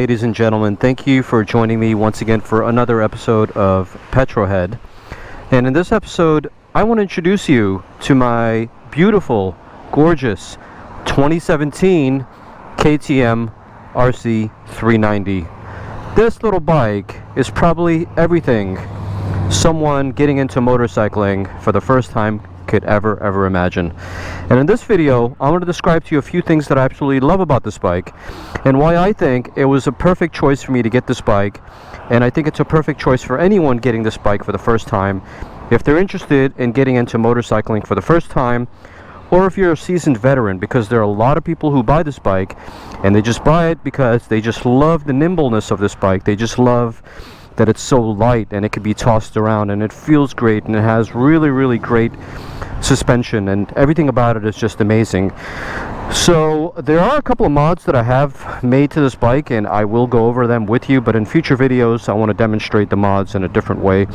Ladies and gentlemen, thank you for joining me once again for another episode of Petrohead. And in this episode, I want to introduce you to my beautiful, gorgeous 2017 KTM RC390. This little bike is probably everything someone getting into motorcycling for the first time could ever imagine. And in this video, I want to describe to you a few things that I absolutely love about this bike and why I think it was a perfect choice for me to get this bike, and I think it's a perfect choice for anyone getting this bike for the first time if they're interested in getting into motorcycling for the first time, or if you're a seasoned veteran, because there are a lot of people who buy this bike and they just buy it because they just love the nimbleness of this bike. They just love that it's so light and it can be tossed around and it feels great and it has really great suspension and everything about it is just amazing. So there are a couple of mods that I have made to this bike and I will go over them with you, but in future videos I want to demonstrate the mods in a different way.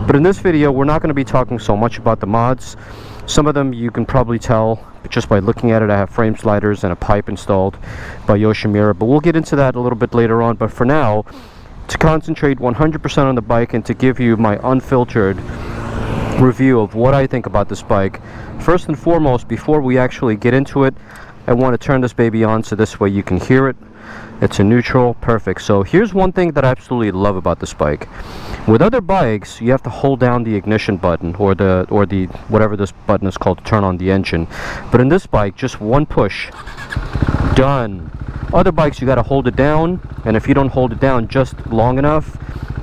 But in this video we're not going to be talking so much about the mods. Some of them you can probably tell just by looking at it. I have frame sliders and a pipe installed by Yoshimura, but we'll get into that a little bit later on. But for now, to concentrate 100% on the bike and to give you my unfiltered review of what I think about this bike, first and foremost, before we actually get into it, I want to turn this baby on so this way you can hear it. It's a neutral. Perfect. So here's one thing that I absolutely love about this bike. With other bikes, you have to hold down the ignition button or the whatever this button is called to turn on the engine. But in this bike, just one push, done. Other bikes you got to hold it down, and if you don't hold it down just long enough,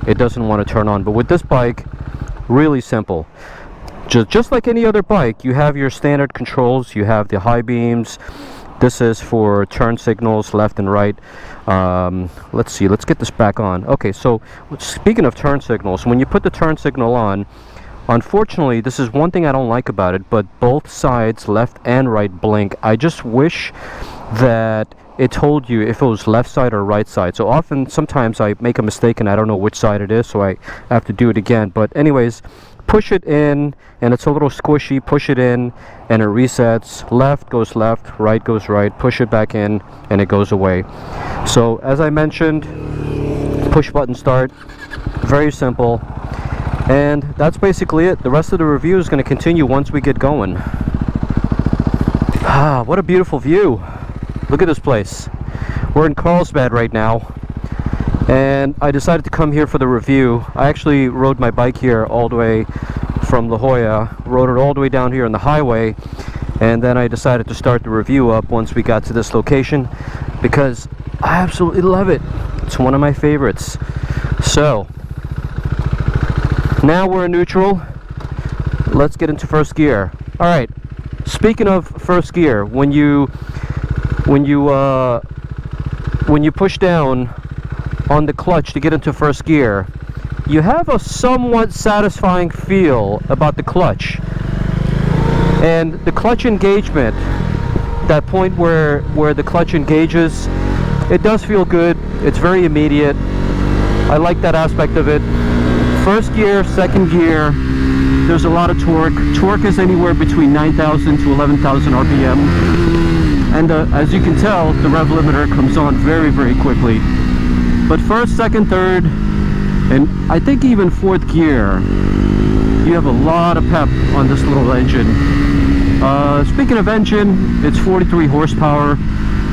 it doesn't want to turn on. But with this bike, really simple. Just like any other bike, you have your standard controls. You have the high beams. This is for turn signals left and right. Let's see, let's get this back on. Okay, so speaking of turn signals, when you put the turn signal on, unfortunately this is one thing I don't like about it, but both sides, left and right, blink. I just wish that it told you if it was left side or right side. So sometimes I make a mistake and I don't know which side it is, so I have to do it again. But anyways, push it in and it's a little squishy. Push it in and it resets. Left goes left, right goes right. Push it back in and it goes away. So as I mentioned, push button start, very simple. And that's basically it. The rest of the review is going to continue once we get going. Ah, what a beautiful view. Look at this place. We're in Carlsbad right now, and I decided to come here for the review. I actually rode my bike here all the way from La Jolla, rode it all the way down here on the highway, and then I decided to start the review up once we got to this location because I absolutely love it. It's one of my favorites. So now we're in neutral. Let's get into first gear. All right, speaking of first gear, when you push down on the clutch to get into first gear, you have a somewhat satisfying feel about the clutch. And the clutch engagement, that point where the clutch engages, it does feel good. It's very immediate. I like that aspect of it. First gear, second gear, there's a lot of torque. Torque is anywhere between 9,000 to 11,000 RPM. And as you can tell, the rev limiter comes on very quickly. But first, second, third, and I think even fourth gear, you have a lot of pep on this little engine. Speaking of engine, it's 43 horsepower,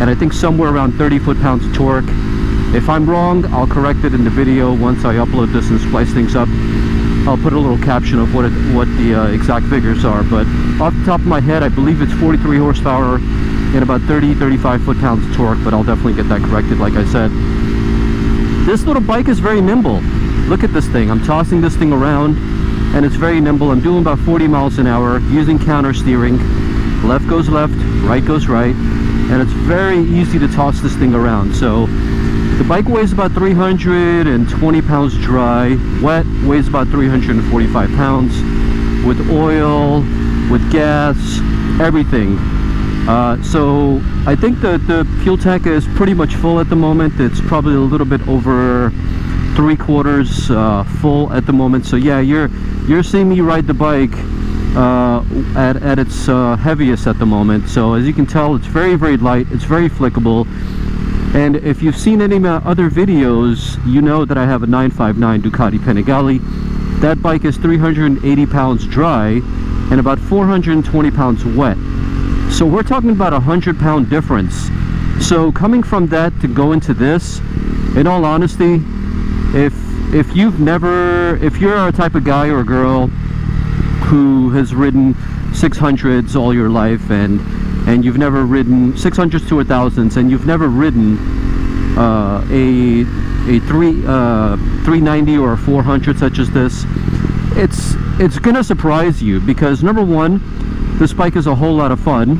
and I think somewhere around 30 foot-pounds of torque. If I'm wrong, I'll correct it in the video once I upload this and splice things up. I'll put a little caption of what the exact figures are, but off the top of my head, I believe it's 43 horsepower and about 30-35 foot-pounds of torque, but I'll definitely get that corrected like I said. This little bike is very nimble. Look at this thing. I'm tossing this thing around and it's very nimble. I'm doing about 40 miles an hour using counter steering. Left goes left, right goes right, and it's very easy to toss this thing around. So the bike weighs about 320 pounds dry. Wet weighs about 345 pounds. With oil, with gas, everything. So I think that the fuel tank is pretty much full at the moment. It's probably a little bit over 3/4 full at the moment. So yeah, you're seeing me ride the bike at its heaviest at the moment. So as you can tell, it's very light, it's very flickable. And if you've seen any of my other videos, you know that I have a 959 Ducati Panigale. That bike is 380 pounds dry and about 420 pounds wet. So we're talking about a 100-pound difference. So coming from that to go into this, in all honesty, if you're a type of guy or girl who has ridden 600s all your life and you've never ridden 600s to 1000s and you've never ridden a 390 or a 400 such as this, it's gonna surprise you, because number one, this bike is a whole lot of fun,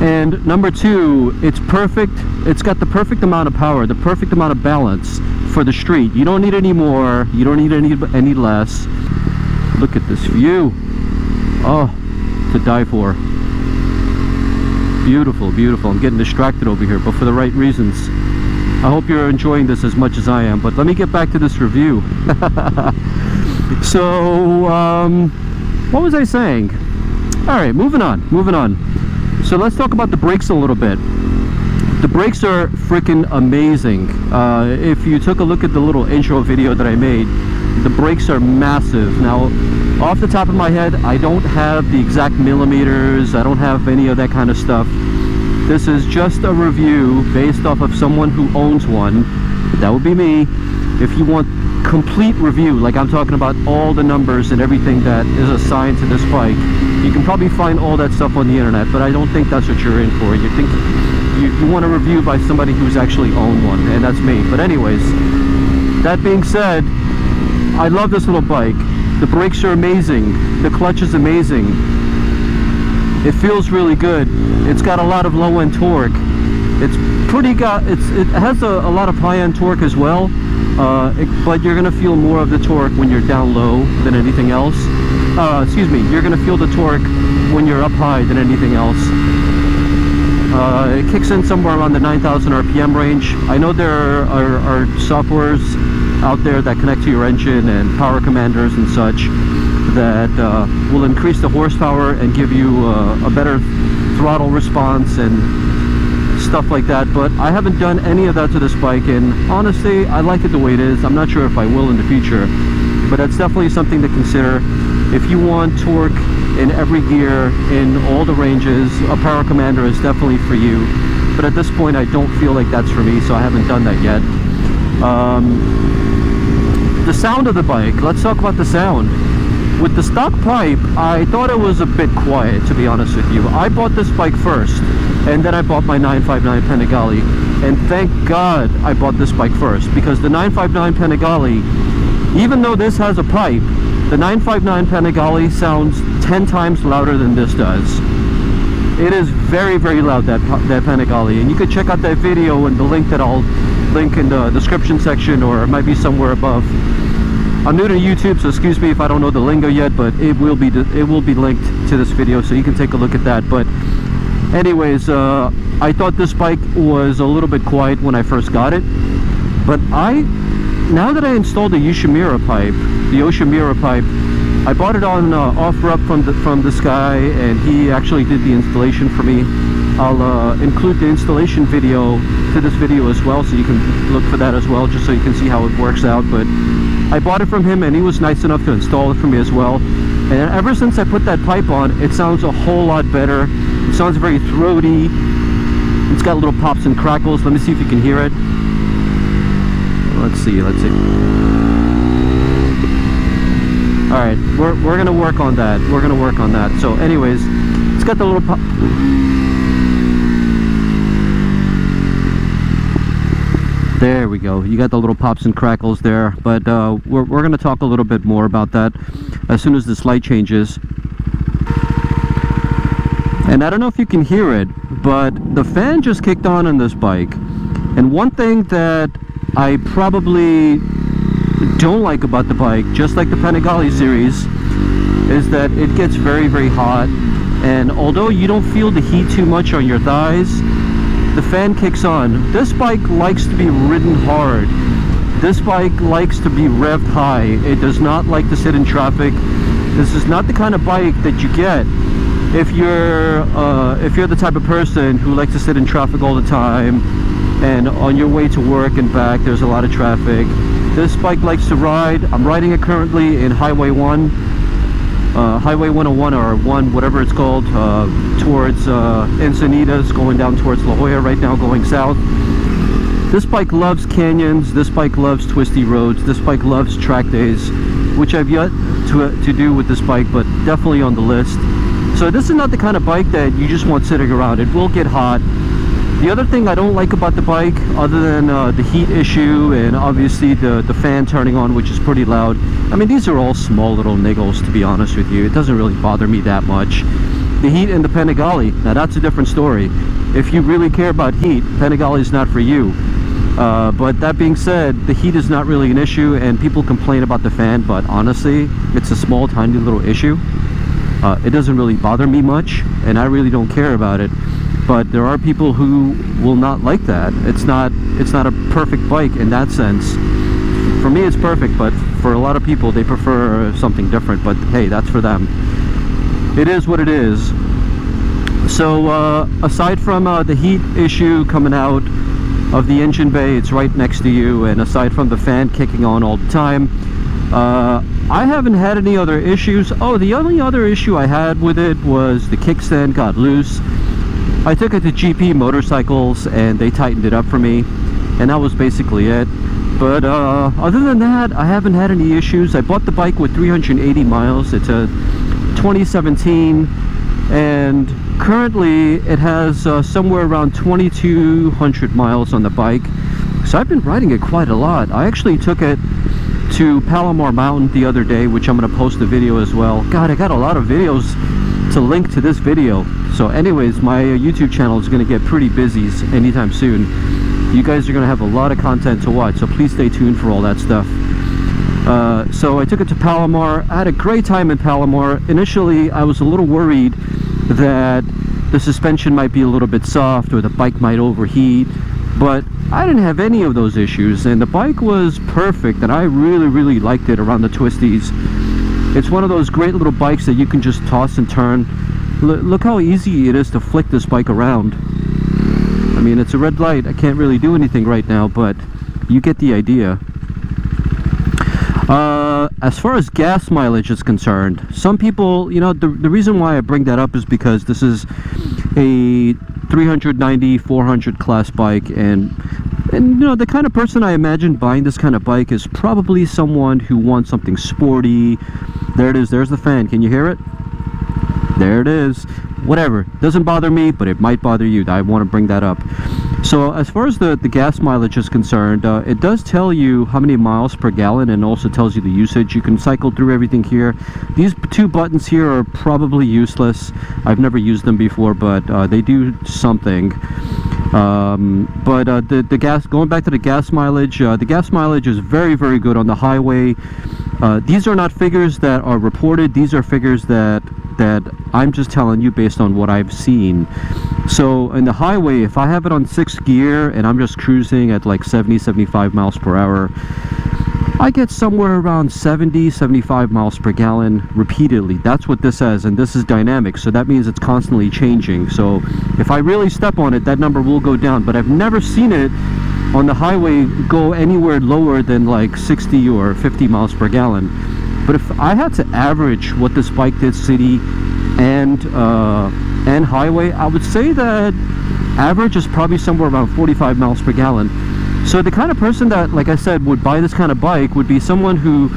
and number two, it's perfect. It's got the perfect amount of power, the perfect amount of balance for the street. You don't need any more, you don't need any less. Look at this view. Oh, to die for. Beautiful, beautiful. I'm getting distracted over here, but for the right reasons. I hope you're enjoying this as much as I am, but let me get back to this review. So, what was I saying? Alright, moving on. So let's talk about the brakes a little bit. The brakes are freaking amazing. If you took a look at the little intro video that I made, the brakes are massive. Now, off the top of my head, I don't have the exact millimeters, I don't have any of that kind of stuff. This is just a review based off of someone who owns one. That would be me. If you want complete review, like I'm talking about all the numbers and everything that is assigned to this bike, you can probably find all that stuff on the internet, but I don't think that's what you're in for. You think you want a review by somebody who's actually owned one, and that's me. But anyways, that being said, I love this little bike. The brakes are amazing. The clutch is amazing. It feels really good. It's got a lot of low-end torque. It has a lot of high-end torque as well, but you're gonna feel more of the torque when you're down low than anything else. You're gonna feel the torque when you're up high than anything else. It kicks in somewhere around the 9,000 RPM range. I know there are softwares out there that connect to your engine and power commanders and such that will increase the horsepower and give you a better throttle response and stuff like that, but I haven't done any of that to this bike, and honestly I like it the way it is. I'm not sure if I will in the future, but that's definitely something to consider. If you want torque in every gear, in all the ranges, a power commander is definitely for you, but at this point I don't feel like that's for me, so I haven't done that yet. The sound of the bike, let's talk about the sound. With the stock pipe, I thought it was a bit quiet, to be honest with you. I bought this bike first, and then I bought my 959 Panigale, and thank God I bought this bike first, because the 959 Panigale, even though this has a pipe, the 959 Panigale sounds 10 times louder than this does. It is very, very loud, that Panigale, and you can check out that video in the link that I'll link in the description section, or it might be somewhere above. I'm new to YouTube, so excuse me if I don't know the lingo yet, but it will be linked to this video, so you can take a look at that. But anyways, I thought this bike was a little bit quiet when I first got it, but now that I installed the Yoshimura pipe, I bought it on offer up from this guy, and he actually did the installation for me. I'll include the installation video to this video as well, so you can look for that as well, just so you can see how it works out. But I bought it from him, and he was nice enough to install it for me as well. And ever since I put that pipe on, it sounds a whole lot better. It sounds very throaty. It's got little pops and crackles. Let me see if you can hear it. Let's see. Alright, we're gonna work on that. So anyways, it's got the little pop. There we go. You got the little pops and crackles there, but we're going to talk a little bit more about that as soon as this light changes. And I don't know if you can hear it, but the fan just kicked on this bike. And one thing that I probably don't like about the bike, just like the Panigale series, is that it gets very, very hot. And although you don't feel the heat too much on your thighs, the fan kicks on. This bike likes to be ridden hard. This bike likes to be revved high. It does not like to sit in traffic. This is not the kind of bike that you get if you're the type of person who likes to sit in traffic all the time, and on your way to work and back there's a lot of traffic. This bike likes to ride. I'm riding it currently in Highway 1, Highway 101 or 1, whatever it's called, towards Encinitas, going down towards La Jolla right now, going south. This bike loves canyons, this bike loves twisty roads, this bike loves track days, which I've yet to do with this bike, but definitely on the list. So this is not the kind of bike that you just want sitting around. It will get hot. The other thing I don't like about the bike, other than the heat issue and obviously the fan turning on, which is pretty loud. I mean, these are all small little niggles, to be honest with you. It doesn't really bother me that much. The heat in the Panigale, now that's a different story. If you really care about heat, Panigale is not for you. But that being said, the heat is not really an issue, and people complain about the fan, but honestly, it's a small, tiny little issue. It doesn't really bother me much, and I really don't care about it. But there are people who will not like that. It's not a perfect bike in that sense. For me, it's perfect, but for a lot of people, they prefer something different. But hey, that's for them. It is what it is. So aside from the heat issue coming out of the engine bay, it's right next to you, and aside from the fan kicking on all the time, I haven't had any other issues. Oh, the only other issue I had with it was the kickstand got loose. I took it to GP Motorcycles and they tightened it up for me, and that was basically it. But other than that, I haven't had any issues. I bought the bike with 380 miles. It's a 2017, and currently it has somewhere around 2,200 miles on the bike. So I've been riding it quite a lot. I actually took it to Palomar Mountain the other day, which I'm going to post a video as well. God, I got a lot of videos to link to this video. So anyways, my YouTube channel is going to get pretty busy anytime soon. You guys are going to have a lot of content to watch, so please stay tuned for all that stuff. So I took it to Palomar. I had a great time in Palomar. Initially, I was a little worried that the suspension might be a little bit soft or the bike might overheat, but I didn't have any of those issues, and the bike was perfect, and I really liked it around the twisties. It's one of those great little bikes that you can just toss and turn. Look how easy it is to flick this bike around. I mean, it's a red light. I can't really do anything right now, but you get the idea. As far as gas mileage is concerned, some people, you know, the reason why I bring that up is because this is a 390, 400 class bike, and you know, the kind of person I imagine buying this kind of bike is probably someone who wants something sporty. There it is, there's the fan. Can you hear it? There it is. Whatever, doesn't bother me, but it might bother you. I want to bring that up. So as far as the gas mileage is concerned, it does tell you how many miles per gallon, and also tells you the usage. You can cycle through everything here. These two buttons here are probably useless. I've never used them before, but they do something. The gas, going back to the gas mileage is very good on the highway. These are not figures that are reported. These are figures that I'm just telling you based on what I've seen. So in the highway, if I have it on 6th gear and I'm just cruising at like 70-75 miles per hour, I get somewhere around 70-75 miles per gallon repeatedly. That's what this says, and this is dynamic, so that means it's constantly changing. So if I really step on it, that number will go down, but I've never seen it on the highway go anywhere lower than like 60 or 50 miles per gallon. But if I had to average what this bike did city and highway, I would say that average is probably somewhere around 45 miles per gallon. So the kind of person that, like I said, would buy this kind of bike would be someone who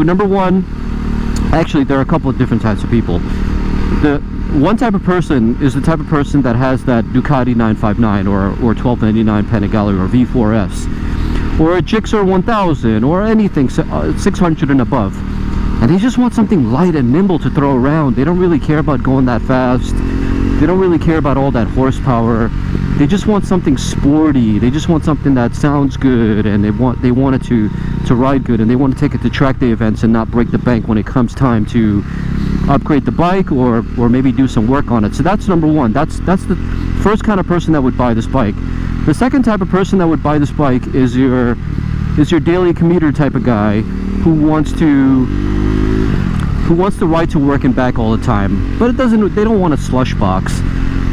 number one, actually there are a couple of different types of people. The one type of person is the type of person that has that Ducati 959 or 1299 Panigale or V4S or a Gixxer 1000 or anything 600 and above, and they just want something light and nimble to throw around. They don't really care about going that fast. They don't really care about all that horsepower. They just want something sporty. They just want something that sounds good, and they want it to ride good, and they want to take it to track day events and not break the bank when it comes time to upgrade the bike or maybe do some work on it. So that's number one. That's the first kind of person that would buy this bike. The second type of person that would buy this bike is your daily commuter type of guy who wants to ride to work and back all the time, but they don't want a slush box.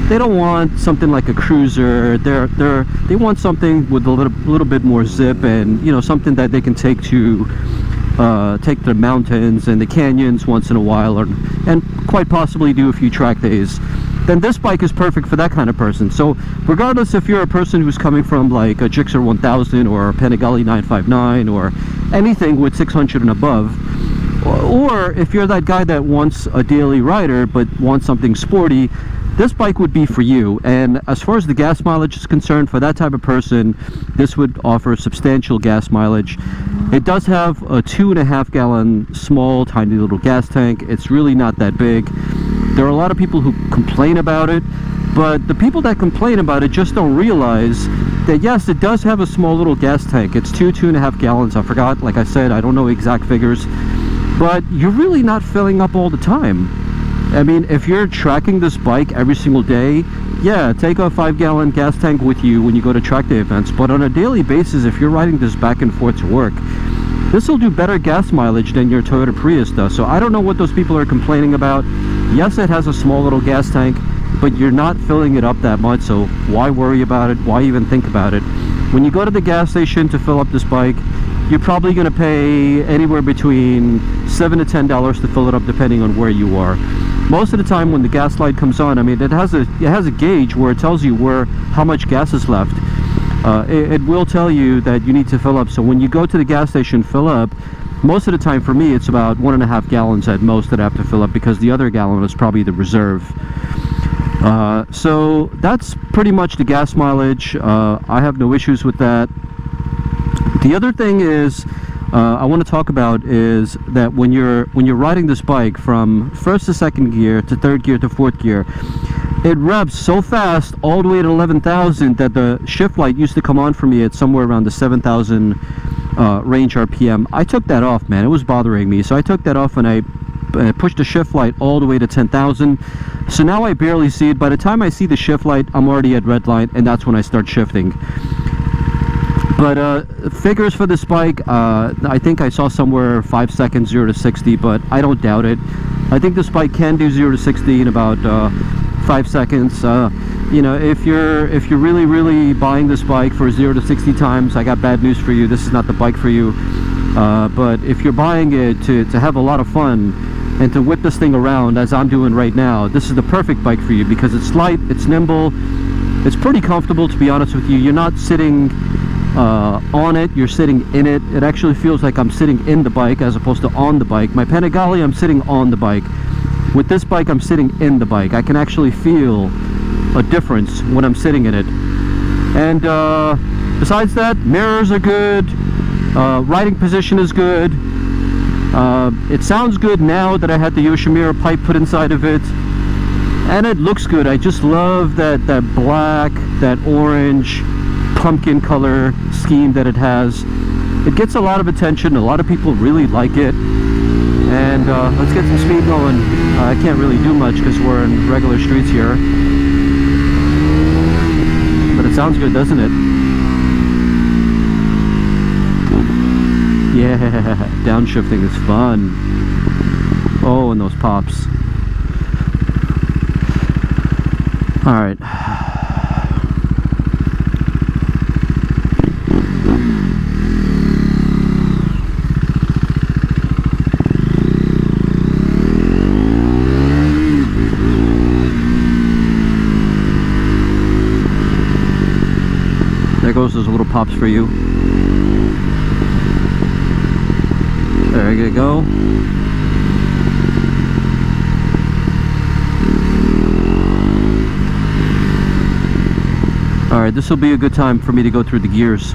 they don't want something like a cruiser. They want something with a little bit more zip, and you know, something that they can take to the mountains and the canyons once in a while, and quite possibly do a few track days. Then this bike is perfect for that kind of person. So regardless if you're a person who's coming from like a Gixxer 1000 or a Panigale 959 or anything with 600 and above, or if you're that guy that wants a daily rider but wants something sporty, this bike would be for you. And as far as the gas mileage is concerned, for that type of person, this would offer substantial gas mileage. It does have a 2.5 gallon small tiny little gas tank. It's really not that big. There are a lot of people who complain about it, but the people that complain about it just don't realize that yes, it does have a small little gas tank. It's 2.5 gallons. I forgot, like I said, I don't know exact figures, but you're really not filling up all the time. I mean, if you're tracking this bike every single day, yeah, take a 5-gallon gas tank with you when you go to track day events. But on a daily basis, if you're riding this back and forth to work, this will do better gas mileage than your Toyota Prius does. So I don't know what those people are complaining about. Yes, it has a small little gas tank, but you're not filling it up that much, so why worry about it? Why even think about it? When you go to the gas station to fill up this bike, you're probably going to pay anywhere between $7 to $10 to fill it up, depending on where you are. Most of the time when the gas light comes on, I mean, it has a gauge where it tells you how much gas is left. It will tell you that you need to fill up. So when you go to the gas station, fill up. Most of the time for me, it's about 1.5 gallons at most that I have to fill up, because the other gallon is probably the reserve. So that's pretty much the gas mileage. I have no issues with that. The other thing is I want to talk about is that when you're riding this bike from first to second gear to third gear to fourth gear, it revs so fast all the way to 11,000 that the shift light used to come on for me at somewhere around the 7,000 range RPM. I took that off, man. It was bothering me, so I took that off and I pushed the shift light all the way to 10,000. So now I barely see it. By the time I see the shift light, I'm already at red light, and that's when I start shifting. But figures for this bike, I think I saw somewhere 5 seconds 0 to 60, but I don't doubt it. I think this bike can do 0 to 60 in about 5 seconds. You know, if you're really buying this bike for 0 to 60 times, I got bad news for you. This is not the bike for you. But if you're buying it to have a lot of fun and to whip this thing around as I'm doing right now, this is the perfect bike for you, because it's light, it's nimble, it's pretty comfortable, to be honest with you. You're not sitting on it, you're sitting in it. It actually feels like I'm sitting in the bike as opposed to on the bike. My Panigale, I'm sitting on the bike. With this bike, I'm sitting in the bike. I can actually feel a difference when I'm sitting in it. And besides that, mirrors are good, riding position is good. It sounds good now that I had the Yoshimura pipe put inside of it, and it looks good. I just love that black, that orange pumpkin color scheme that it has. It gets a lot of attention. A lot of people really like it. And let's get some speed going. I can't really do much because we're in regular streets here, but it sounds good, doesn't it? Yeah, downshifting is fun. Oh, and those pops. All right. There goes those little pops for you. There you go. Alright, this will be a good time for me to go through the gears.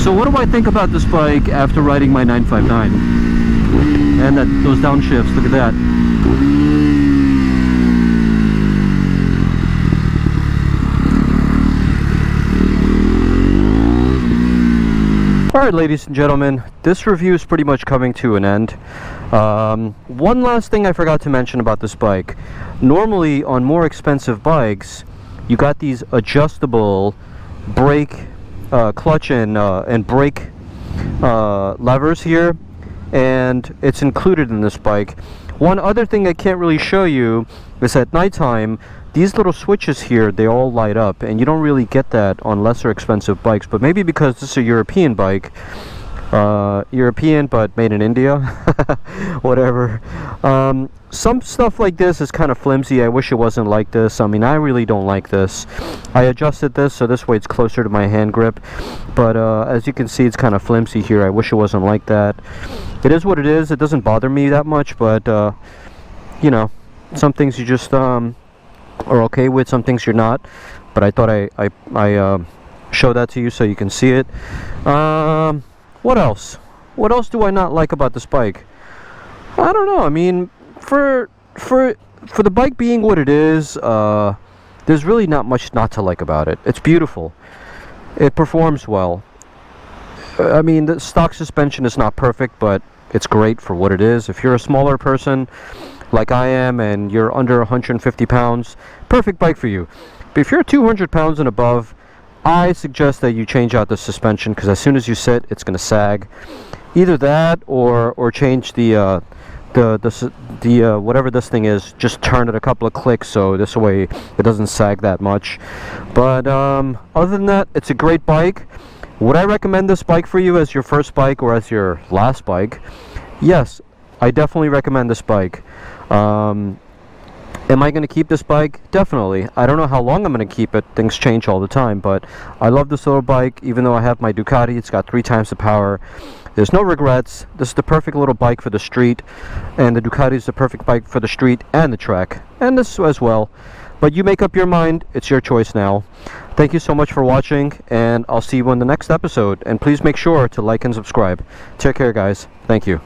So what do I think about this bike after riding my 959? And those downshifts, look at that. Alright, ladies and gentlemen, this review is pretty much coming to an end. One last thing I forgot to mention about this bike. Normally on more expensive bikes, you got these adjustable brake, clutch and brake levers here, and it's included in this bike. One other thing I can't really show you is at nighttime, these little switches here, they all light up, and you don't really get that on lesser expensive bikes, but maybe because this is a European bike, European but made in India, whatever. Some stuff like this is kind of flimsy. I wish it wasn't like this. I mean, I really don't like this. I adjusted this so this way it's closer to my hand grip, but as you can see, it's kind of flimsy here. I wish it wasn't like that. It is what it is. It doesn't bother me that much, but you know, some things you just are okay with, some things you're not. But I thought I show that to you so you can see it. What else? What else do I not like about this bike? I don't know. I mean, for the bike being what it is, there's really not much not to like about it. It's beautiful. It performs well. I mean, the stock suspension is not perfect, but it's great for what it is. If you're a smaller person like I am and you're under 150 pounds, perfect bike for you. But if you're 200 pounds and above, I suggest that you change out the suspension, because as soon as you sit, it's going to sag. Either that or change the whatever this thing is, just turn it a couple of clicks so this way it doesn't sag that much. But other than that, it's a great bike. Would I recommend this bike for you as your first bike or as your last bike? Yes, I definitely recommend this bike. Am I going to keep this bike? Definitely. I don't know how long I'm going to keep it. Things change all the time, but I love this little bike. Even though I have my Ducati, it's got 3 times the power. There's no regrets. This is the perfect little bike for the street, and the Ducati is the perfect bike for the street and the track, and this as well. But you make up your mind. It's your choice now. Thank you so much for watching, and I'll see you in the next episode. And please make sure to like and subscribe. Take care, guys. Thank you.